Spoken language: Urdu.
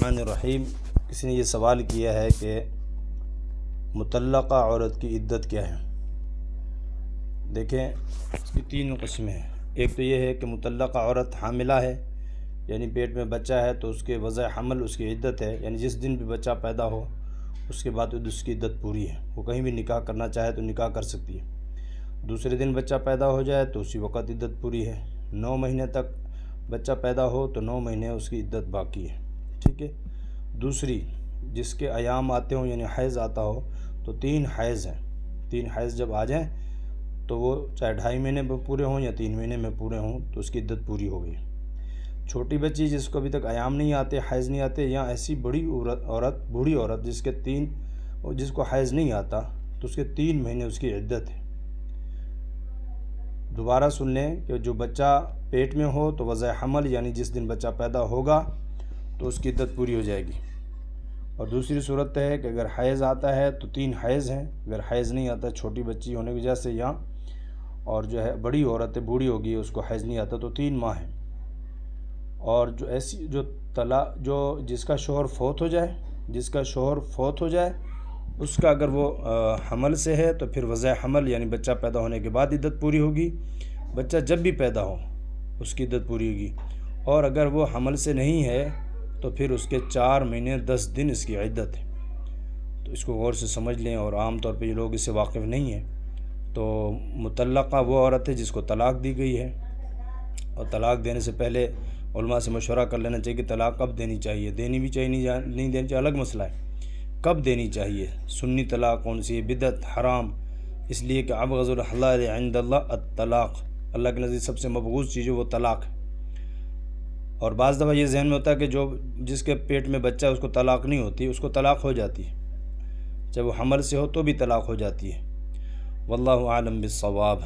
الرحمن الرحیم۔ کسی نے یہ سوال کیا ہے کہ مطلقہ عورت کی عدت کیا ہے؟ دیکھیں، اس کی تین قسمیں ہیں۔ ایک تو یہ ہے کہ مطلقہ عورت حاملہ ہے، یعنی پیٹ میں بچہ ہے تو اس کے وضع حمل اس کی عدت ہے، یعنی جس دن بھی بچہ پیدا ہو اس کے بعد اس کی عدت پوری ہے۔ وہ کہیں بھی نکاح کرنا چاہے تو نکاح کر سکتی ہے۔ دوسرے دن بچہ پیدا ہو جائے تو اسی وقت عدت پوری ہے۔ 9 مہینے تک بچہ پیدا ہو تو 9 مہینے اس کی عدت باقی ہے، ٹھیک ہے۔ دوسری، جس کے ایام آتے ہوں، یعنی حیض آتا ہو، تو 3 حیض ہیں۔ 3 حیض جب آ جائیں تو وہ چاہے 2.5 مہینے میں پورے ہوں یا 3 مہینے میں پورے ہوں تو اس کی عدت پوری ہو گئی۔ چھوٹی بچی جس کو ابھی تک ایام نہیں آتے، حیض نہیں آتے، یا ایسی بڑی بوڑھی عورت جس کو حیض نہیں آتا تو اس کے 3 مہینے اس کی عدت ہے۔ دوبارہ سن لیں کہ جو بچہ پیٹ میں ہو تو وضع حمل، یعنی جس دن بچہ پیدا ہوگا تو اس کی عدت پوری ہو جائے گی۔ اور دوسری صورت ہے کہ اگر حیض آتا ہے تو 3 حیض ہیں۔ اگر حیض نہیں آتا چھوٹی بچی ہونے کی وجہ سے، یا اور جو ہے بڑی عورت بوڑھی ہوگی اس کو حیض نہیں آتا تو 3 ماہ ہیں۔ اور جو ایسی جس کا شوہر فوت ہو جائے اس کا اگر وہ حمل سے ہے تو پھر وضع حمل، یعنی بچہ پیدا ہونے کے بعد عدت پوری ہوگی۔ بچہ جب بھی پیدا ہو اس کی عدت پوری ہوگی۔ اور اگر وہ حمل سے نہیں ہے تو پھر اس کے 4 مہینے 10 دن اس کی عدت ہے۔ تو اس کو غور سے سمجھ لیں، اور عام طور پہ یہ لوگ اس سے واقف نہیں ہیں۔ تو مطلقہ وہ عورت ہے جس کو طلاق دی گئی ہے، اور طلاق دینے سے پہلے علماء سے مشورہ کر لینا چاہیے کہ طلاق کب دینی چاہیے، دینی بھی چاہیے نہیں دینی چاہیے، الگ مسئلہ ہے۔ کب دینی چاہیے، سنی طلاق کون سی ہے، بدعت، حرام، اس لیے کہ ابغض الحلال عند اللہ الطلاق، اللہ کے نزدیک سب سے مبغوض چیز ہے وہ طلاق ہے۔ اور بعض دفعہ یہ ذہن میں ہوتا ہے کہ جس کے پیٹ میں بچہ ہے اس کو طلاق نہیں ہوتی، اس کو طلاق ہو جاتی ہے، جب وہ حمل سے ہو تو بھی طلاق ہو جاتی ہے۔ واللہ اعلم بالصواب۔